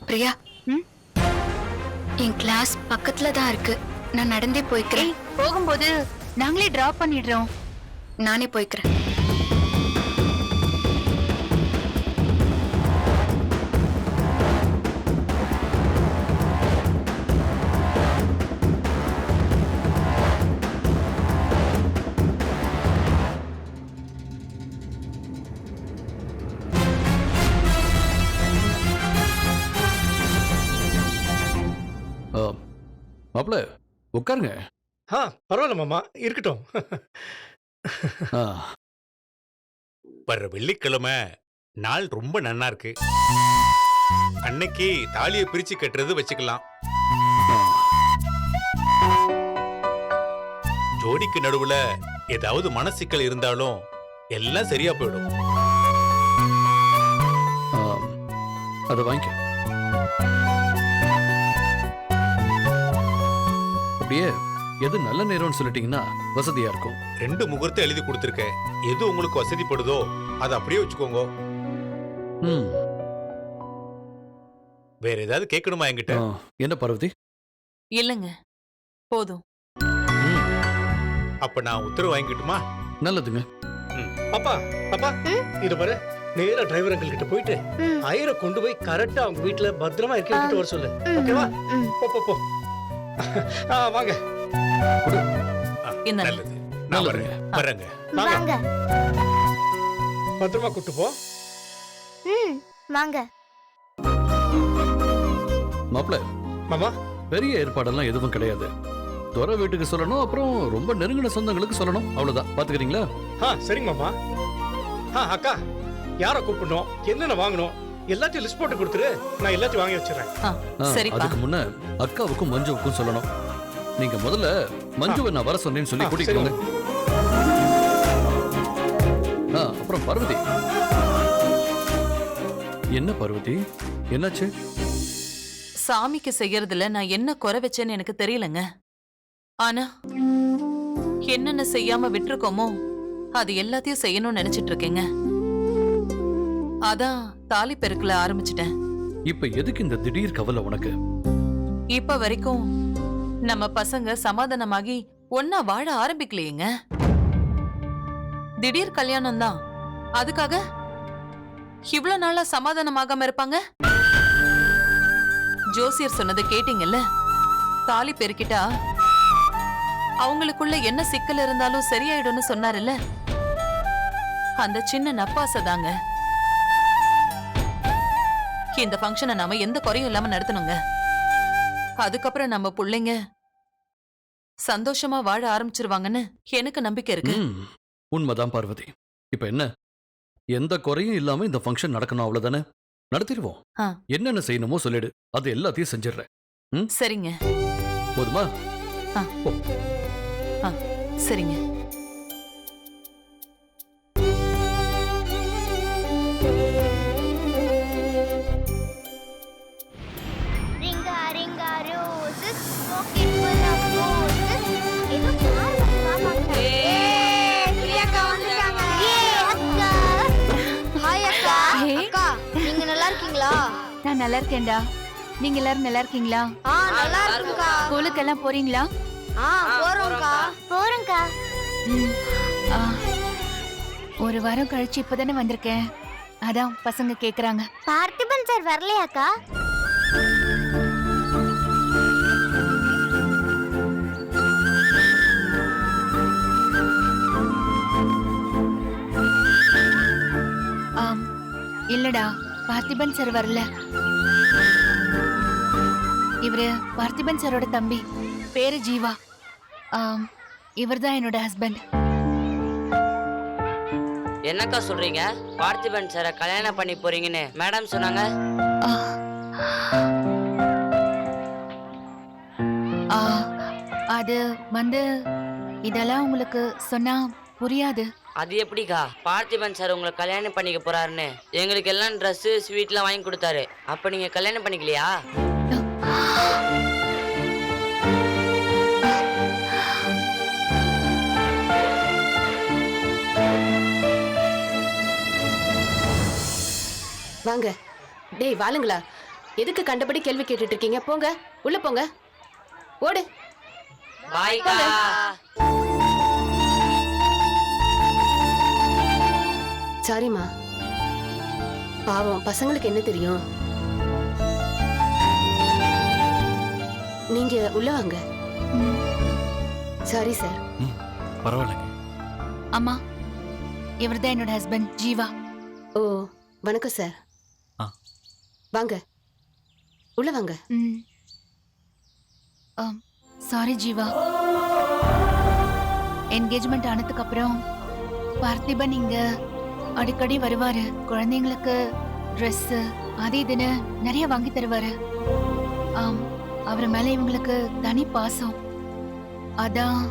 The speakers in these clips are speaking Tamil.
பிரியா, ம்? என் கிளாஸ் பக்கத்துல தான் இருக்கு. நான் நடந்தே போய்க்கிறேன். போகும்போது நாங்களே டிராப் பண்ணிடுறோம். நானே போய்க்கிறேன். மாப்பிள உட்காருங்க. பரவாயில்ல மாமா, இருக்கட்டும். ஆ, வர்ற வெள்ளிக்கிழமை நாள் ரொம்ப நன்னா இருக்கு. அன்னைக்கு தாலியை பிரிச்சு கட்டுறது வச்சுக்கலாம். ஆ. ஜோடிக்கு நடுவுல ஏதாவது மனசிக்கல் இருந்தாலும் எல்லாம் சரியா போயிடும். அதை வாங்கிக்க. அப்படியே எது நல்ல நேரம்னு சொல்லிட்டீங்கன்னா வசதியா இருக்கும். 2 முகூர்த்தம் எழுதி கொடுத்துருக்கேன். எது உங்களுக்கு வசதிப்படுதோ அதை அப்படியே வச்சுக்கோங்க. ம். வேற ஏதாவது கேட்கணுமா என்கிட்ட? என்ன பார்வதி? இல்லங்க, போதும். ம், அப்ப நான் உத்தரவு வாங்கிட்டுமா? நல்லதுங்க. அப்பா அப்பா, இது பாரு, நேரா டிரைவர் அங்கிள் கிட்ட போயிட்டு ஐயரை கொண்டு போய் கரெக்டா அவங்க வீட்டுல பத்திரமா இருக்க வர சொல்லு. ஓகேவா? போ போ போ. வாங்க. என்ன நல்லது. நான் வரேங்க. வரேங்க. வாங்க. பத்திரமா கூட்டு போ. வாங்க. மாப்பிள, மாமா, பெரிய ஏற்பாடெல்லாம் எதுவும் கிடையாது. துறை வீட்டுக்கு சொல்லணும், அப்புறம் ரொம்ப நெருங்கின சொந்தங்களுக்கு சொல்லணும். அவ்வளவுதான். பாத்துக்கிறீங்களா? சரிங்க மாமா. அக்கா, யார கூப்பிடணும், என்னென்ன வாங்கணும் எல்லாத்தையும் லிஸ்ட் போட்டு கொடுத்துரு. நான் எல்லாத்தையும் வாங்கி வச்சிடறேன். சரிப்பா. அதுக்கு முன்ன அக்காவுக்கும் மஞ்சுவுக்கும் சொல்லணும். நீங்க முதல்ல மஞ்சுவை நான் வர சொன்னேன்னு சொல்லி கூட்டிக்கோங்க. அப்புறம் பார்வதி. என்ன பார்வதி, என்னாச்சு? சாமிக்கு செய்யறதுல நான் என்ன குறை வச்சேன்னு எனக்கு தெரியலங்க. ஆனா என்னென்ன செய்யாம விட்டுருக்கோமோ அது எல்லாத்தையும் செய்யணும்னு நினைச்சிட்டு இருக்கேங்க. அதான் தாலி பெருக்கல ஆரம்பிச்சிட்டேன். இப்ப எதுக்கு இந்த திடீர் கவலை உனக்கு? இப்ப வரைக்கும் நம்ம பசங்க சமாதானமாகி ஒன்னா வாழ ஆரம்பிக்கலையேங்க. திடீர் கல்யாணம் தான், அதுக்காக இவ்வளவு நாளா சமாதானமாகாம இருப்பாங்க? ஜோசியர் சொன்னதை கேட்டீங்கல்ல, தாலி பெருக்கிட்டா அவங்களுக்குள்ள என்ன சிக்கல் இருந்தாலும் சரியாயிடும்னு சொன்னாருல்ல, அந்த சின்ன நப்பாசை தாங்க. இந்த ஃபங்க்ஷனை நாம எந்த குறையும் இல்லாம நடத்தணுங்க. அதுக்கப்புறம் நம்ம பிள்ளைங்க சந்தோஷமா வாழ ஆரம்பிச்சிருவாங்கன்னு எனக்கு நம்பிக்கை இருக்கு. உண்மைதான் பார்வதி. இப்ப என்ன, எந்த குறையும் இல்லாம இந்த ஃபங்க்ஷன் நடக்கணும், அவ்வளவுதானே? நடத்திடுவோம். என்னென்ன செய்யணுமோ சொல்லிடு, அது எல்லாத்தையும் செஞ்சிடுறேன். சரிங்க. போதுமா? சரிங்க. நான் நல்லா இருக்கேன்டா. நீங்க எல்லாரும் நல்லா இருக்கீங்களா? நல்லா இருக்குக்கா. ஸ்கூலுக்கு எல்லாம் போறீங்களா? போறோம்க்கா. போறோம்க்கா. ஒரு வாரம் கழிச்சு இப்பதானே வந்திருக்கேன். அதான் பசங்க கேக்குறாங்க. பார்த்திபன் சார் வரலையாக்கா? இல்லடா, பார்த்திபன் சார் வரல. இவரு பார்த்திபன் சாரோட தம்பி, பேரு ஜீவா. இவர்தான் என்னோட ஹஸ்பண்ட். என்னக்கா சொல்றீங்க? பார்த்திபன் சாரை கல்யாணம் பண்ணி போறீங்கன்னு மேடம் சொன்னாங்க. அது வந்து இதெல்லாம் உங்களுக்கு சொன்னா புரியாது. அது எப்படிக்கா? பார்த்திபன் சார் உங்களை கல்யாணம் பண்ணிக்க போறாருன்னு எங்களுக்கு எல்லாம் ட்ரெஸ் ஸ்வீட்லாம் வாங்கி கொடுத்தாரு. அப்ப நீங்க கல்யாணம் பண்ணிக்கலையா? வாங்க. டேய் வாளுங்களா, எதுக்கு கண்டபடி கேள்வி கேட்டுட்டு இருக்கீங்க? போங்க, உள்ள போங்க. ஓடு. பாய்க்கா. சாரிம்மா. பாவம், பசங்களுக்கு என்ன தெரியும்? நீங்க உள்ள வாங்க. Sorry sir. பரவாயில்லைங்க. அம்மா, இவர்தான் என்னோட ஹஸ்பண்ட் ஜீவா. ஓ, வணக்கம் சார். வாங்க, உள்ள வாங்க. சாரி ஜீவா. என்கேஜ்மெண்ட் ஆனதுக்கு அப்புறம் பார்த்திபன் இங்க அடிக்கடி வருவாரு. குழந்தைங்களுக்கு ட்ரெஸ் அது இதுன்னு நிறைய வாங்கி தருவாரு. அவர் மேல இவங்களுக்கு தனி பாசம். அதான்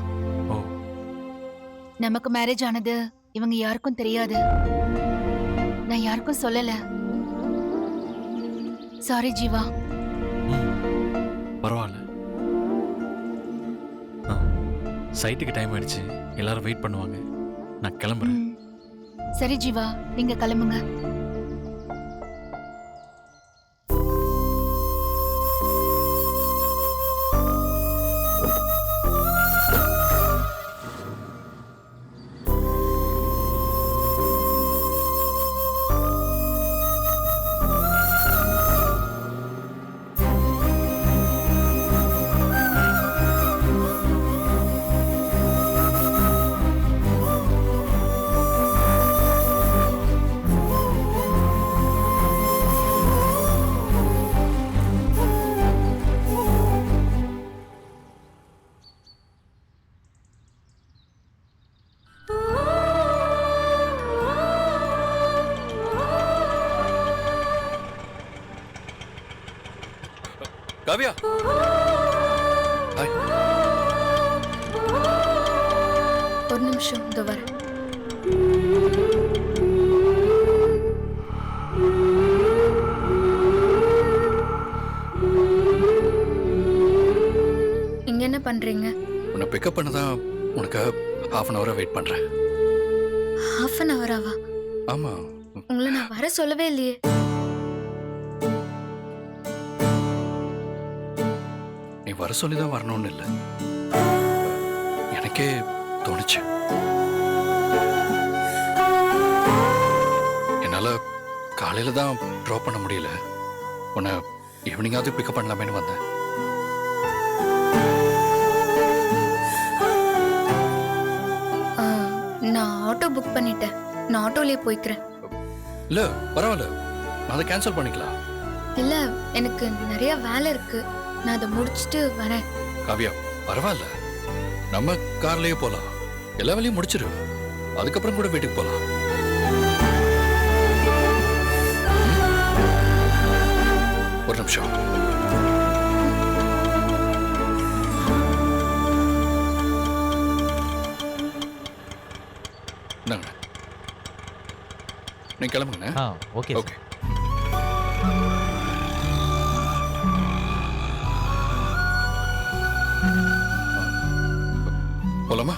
நமக்கு மேரேஜ் ஆனது இவங்க யாருக்கும் தெரியாது. நான் யாருக்கும் சொல்லல. சாரி ஜீவா. பரவாயில்ல. சைட்டுக்கு டைம் ஆயிடுச்சு, எல்லாரும் வெயிட் பண்ணுவாங்க. நான் கிளம்புறேன். சரி ஜீவா, நீங்க கிளம்புங்க. காவியா, ஒரு நிமிஷம், இதோ வரேன். இங்க என்ன பண்றீங்க? உன்னை பிக்கப் பண்ண தான் உனக்கு ஹாஃப் அன் ஹவரா வெயிட் பண்றேன். ஹாஃப் அன் ஹவராவா? ஆமா. உங்களை நான் வர சொல்லவே இல்லையே. நீ வர சொல்லிதான் வரணும்னு இல்லை, எனக்கே தோணுச்சு. என்னால காலையில தான் ட்ராப் பண்ண முடியல. உன்னை ஈவினிங்காவது பிக்கப் பண்ணலாமேன்னு வந்தேன். நான் ஆட்டோ புக் பண்ணிட்டேன். நான் ஆட்டோலயே போய்க்கிறேன். இல்ல பரவாயில்ல, நான் அதை கேன்சல் பண்ணிக்கலாம். இல்ல, எனக்கு நிறைய வேலை இருக்கு. நான் அதை முடிச்சிட்டு வரேன். காவியா, பரவாயில்ல, நம்ம கார்லயே போலாம். எல்லா வேலையும் முடிச்சிரு, அதுக்கப்புறம் கூட வீட்டுக்கு போலாம். ஒரு நிமிஷம். இந்தாங்க, நீங்க கிளம்புங்க. Okay okay. போலாமா?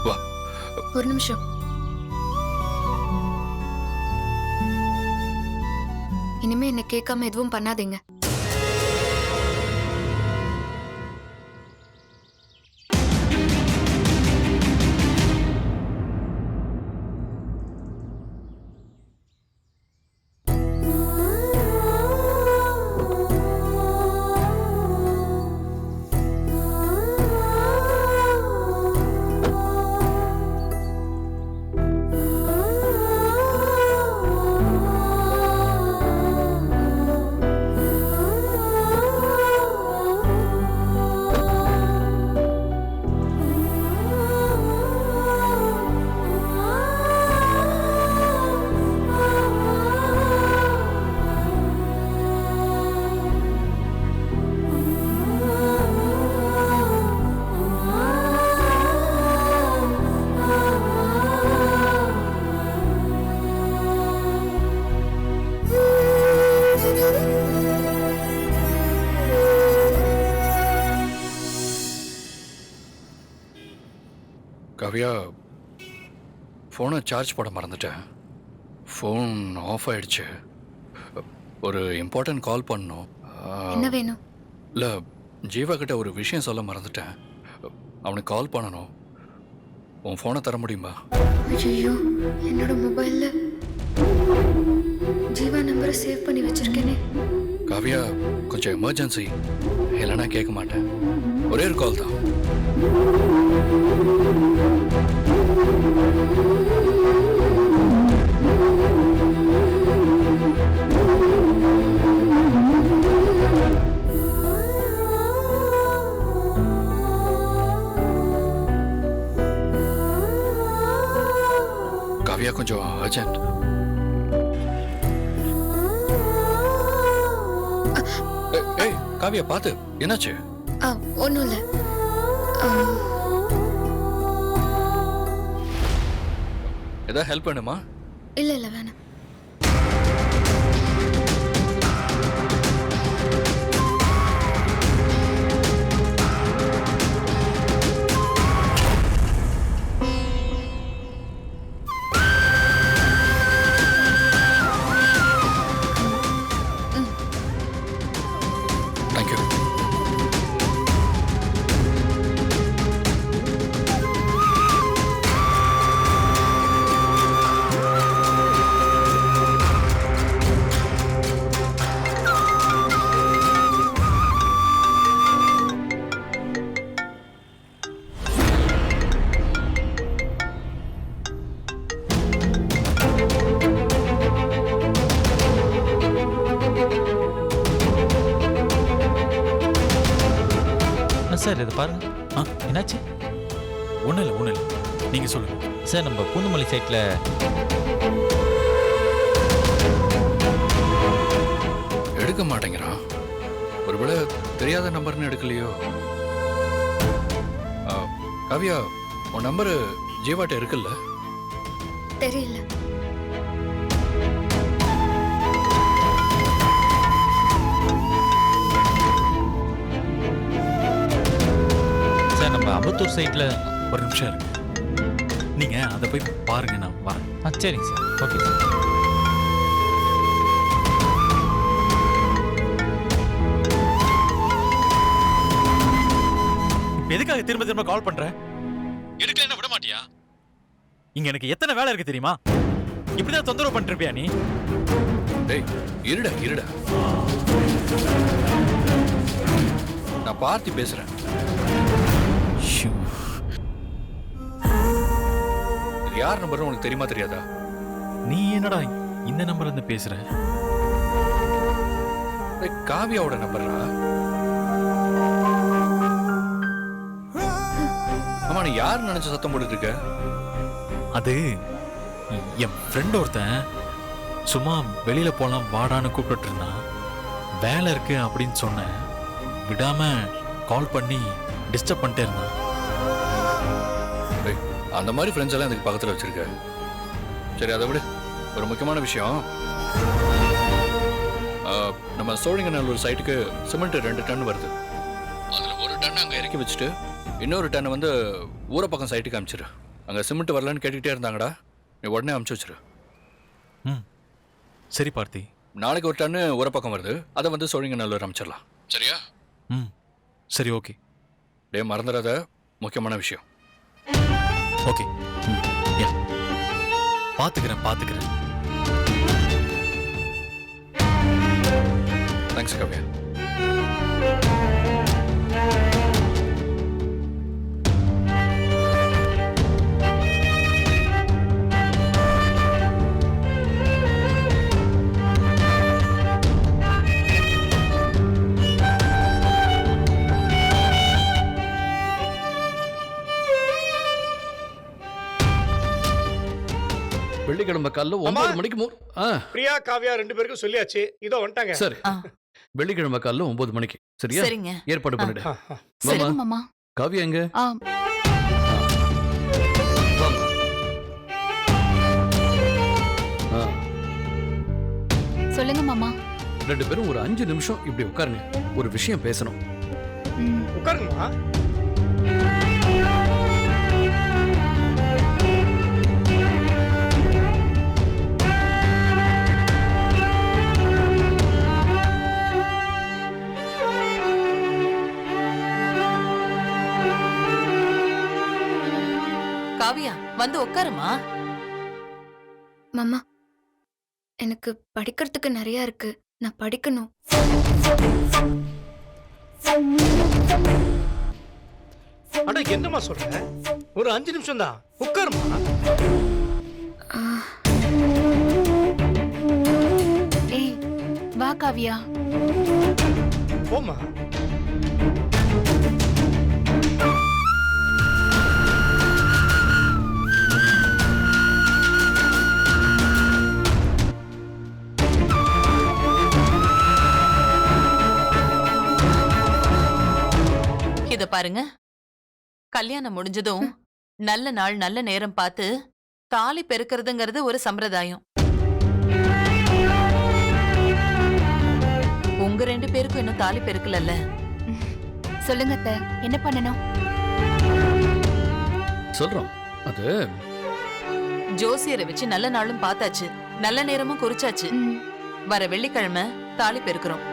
வா. ஒரு நிமிஷம். இனிமே என்ன கேட்காம எதுவும் பண்ணாதீங்க. காவியா, ஃபோனை சார்ஜ் போட மறந்துட்டேன். ஃபோன் ஆஃப் ஆயிடுச்சு. ஒரு இம்பார்ட்டன்ட் கால் பண்ணணும். என்ன வேணும்? இல்லை, ஜீவா கிட்ட ஒரு விஷயம் சொல்ல மறந்துட்டேன். அவனுக்கு கால் பண்ணணும். உன் ஃபோனை தர முடியுமா? ஐயோ, என்னோட மொபைல்ல ஜீவா நம்பரை சேவ் பண்ணி வச்சிருக்கேனே. காவியா, கொஞ்சம் எமர்ஜென்சி, இல்லைன்னா கேட்க மாட்டேன். ஒரே ஒரு கால் தான். காவியா, கொஞ்சம் அர்ஜென்ட். ஏய் காவியா, பார்த்து, என்னாச்சு? ஒன்றும் இல்லை. ஏதாவது ஹெல்ப் வேணுமா? இல்லை இல்லை, வேணாம். தேங்க்யூ. சார் இது பாருங்க. என்னாச்சு? ஒன்றும் இல்லை. நீங்கள் சொல்லுங்கள். சார், நம்ம பூந்தமல்லி சைட்டில் எடுக்க மாட்டேங்கிறான். ஒருவேளை தெரியாத நம்பர்னு எடுக்கலையோ? காவியா, உன் நம்பரு ஜீவாட்ட இருக்குல்ல? தெரியல. சார், நம்ம அம்பத்தூர் சைட்டில் ஒரு நிமிஷம் இருக்கு. நீங்கள் அதை போய் பாருங்க, நான் வரேன். சரிங்க சார். Okay sir. எதுக்காக திரும்ப திரும்ப கால் பண்ற? எடுக்கலன்னா விட மாட்டியா? இங்க எனக்கு எத்தனை வேலை இருக்கு தெரியுமா? இப்படிதான் தொந்தரவு பண்ணிருப்பியா நீ? டேய், இருடா. நான் பார்த்து பேசுறேன். இது யார் நம்பர்னு உனக்கு தெரியுமா தெரியாதா? நீ என்னடா இந்த நம்பர்ல இருந்து பேசுற? காவியாவோட நம்பர்ரா. ஆமா, நீ யார் நினைச்ச சத்தம் போட்டுட்டு இருக்க? அது என் ஃப்ரெண்ட் ஒருத்தன் சும்மா வெளியில போலாம் வாடான்னு கூப்பிட்டு இருந்தான். வேலை இருக்கு அப்படின்னு சொன்னேன். விடாம கால் பண்ணி டிஸ்டர்ப் பண்ணிட்டே இருந்தான். அந்த மாதிரி ஃப்ரெண்ட்ஸ் எல்லாம் இதுக்கு பக்கத்தில் வச்சிருக்க. சரி, அதை விட ஒரு முக்கியமான விஷயம். நம்ம சோழிங்கநல்லூர் சைட்டுக்கு சிமெண்ட் 2 டன் வருது. அதில் 1 டன் அங்கே இறக்கி வச்சுட்டு இன்னொரு டன் வந்து ஊர பக்கம் சைட்டுக்கு அனுப்பிச்சிரு. அங்கே சிமெண்ட் வரலன்னு கேட்டுக்கிட்டே இருந்தாங்கடா. நீ உடனே அனுப்பிச்சு வச்சிரு. சரி பார்த்தி. நாளைக்கு 1 டன் ஊர பக்கம் வருது. அதை வந்து சோழிங்கநல்லூர் அனுப்பிச்சிடலாம். சரியா? சரி, ஓகே. டே, மறந்துடாத, முக்கியமான விஷயம். ஓகே. பாத்துக்கிறேன். தேங்க்ஸ் காவியா. வெள்ளிக்கிழமை காலைல 9 மணிக்கு பிரியா காவியா 2 பேருக்கும் சொல்லியாச்சு. இதோ வந்துட்டாங்க. சரி, வெள்ளிக்கிழமை காலைல 9 மணிக்கு. சரியா? சரிங்க. ஏற்பாடு பண்ணிடு. சரிங்க மாமா. காவியா எங்க? சொல்லுங்க மாமா. 2 பேரும் ஒரு 5 நிமிஷம் இப்படி உட்காருங்க. ஒரு விஷயம் பேசணும். உட்காருங்கம்மா. வந்து உட்காருமா. மாமா எனக்கு படிக்கிறதுக்கு நிறைய இருக்கு, நான் படிக்கணும். அட என்னம்மா சொல்ற? ஒரு 5 நிமிஷம் தான், உட்காருமா. ஏய் வா காவியா. போமா. இத பாருங்க, கல்யாணம் முடிஞ்சதும் நல்ல நாள் நல்ல நேரம் பார்த்து தாலி பெருக்கிறதுங்கிறது ஒரு சம்பிரதாயம். உங்க 2 பேருக்கும் இன்னும் தாலி பெருக்கலல்ல. சொல்லுங்க அத்தை, என்ன பண்ணணும்? சொல்றோம். அது ஜோசியரை வச்சு நல்ல நாளும் பார்த்தாச்சு, நல்ல நேரமும் குறிச்சாச்சு. வர வெள்ளிக்கிழமை தாலி பெருக்கிறோம்.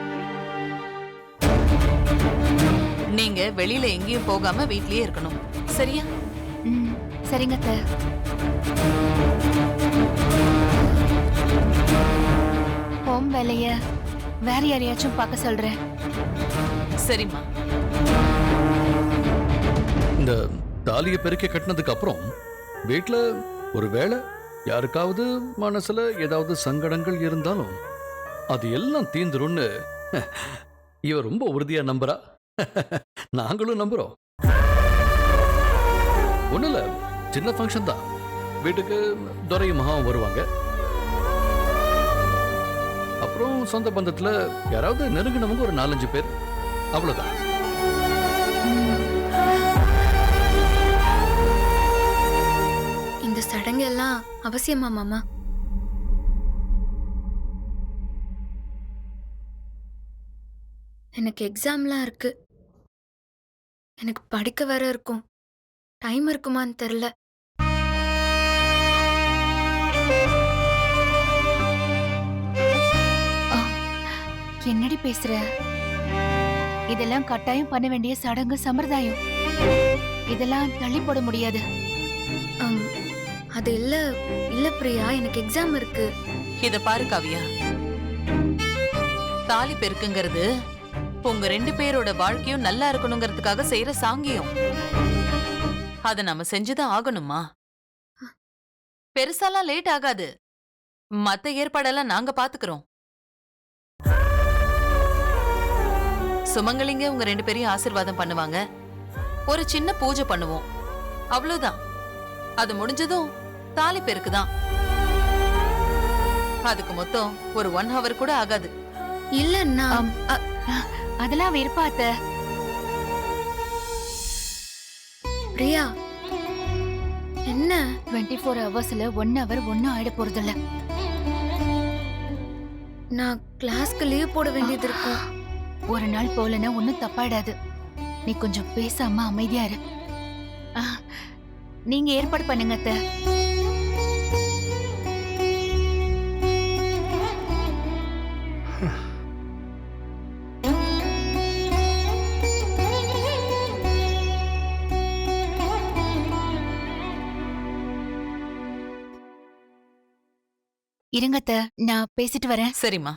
நீங்க வெளியில எங்கேயும் போகாம வீட்லயே இருக்கணும், சரியா? சரிங்க அத்தை. ஹோம் வேலைய வேற யாரையாச்சும் பார்க்க சொல்றேன். சரிம்மா. இந்த தாலியை பெருக்கி கட்டினதுக்கு அப்புறம் வீட்டில் ஒருவேளை யாருக்காவது மனசுல ஏதாவது சங்கடங்கள் இருந்தாலும் அது எல்லாம் தீந்துரும்னு இவ ரொம்ப உறுதியா நம்புறா. நாங்களும் நம்புறோம். ஒண்ணும் இல்ல, சின்ன ஃபங்க்ஷன் தான். வீட்டுக்கு துரையும் மகாவும் வருவாங்க. அப்புறம் சொந்த பந்தத்துல யாராவது நெருங்கினவங்க ஒரு 4-5 பேர், அவ்வளவுதான். இந்த சடங்கு எல்லாம் அவசியமா மாமா? எனக்கு எக்ஸாம்லாம் இருக்கு, எனக்கு படிக்க வேற இருக்கும். டைம் இருக்குமான்னு தெரியல. என்னடி பேசுற? இதெல்லாம் கட்டாயம் பண்ண வேண்டிய சடங்கு சம்பிரதாயம். இதெல்லாம் தள்ளி போட முடியாது. அது இல்ல இல்ல பிரியா, எனக்கு எக்ஸாம் இருக்கு. இத பாரு காவியா, தாலி பெருக்குங்கிறது உங்க 2 பேரோட வாழ்க்கையும் நல்லா இருக்கணுங்கிறதுக்காக செய்யற சாங்கியம். அத நம்ம செஞ்சுதான் ஆகணுமா? பெருசாலாம் லேட் ஆகாது. மத்த ஏற்பாடெல்லாம் நாங்க பாத்துக்கிறோம். சுமங்கலிங்க உங்க 2 பேரையும் ஆசீர்வாதம் பண்ணுவாங்க. ஒரு சின்ன பூஜை பண்ணுவோம், அவ்வளவுதான். அது முடிஞ்சதும் தாலி பெருக்குதான். அதுக்கு மொத்தம் ஒரு 1 hour கூட ஆகாது. இல்லன்னா அதெல்லாம் விருப்பாத்த. பிரியா என்ன 24 ஹவர்ஸ்ல 1 hour ஒன்னும் ஆயிட போறதில்ல. நான் கிளாஸ்க்கு லீவ் போட வேண்டியது இருக்கும். ஒரு நாள் போலனா ஒன்னும் தப்பாயிடாது. நீ கொஞ்சம் பேசாம அமைதியா இரு. நீங்க ஏற்பாடு பண்ணுங்க அத்தை. இருங்க அத்தை, நான் பேசிட்டு வரேன். சரிம்மா.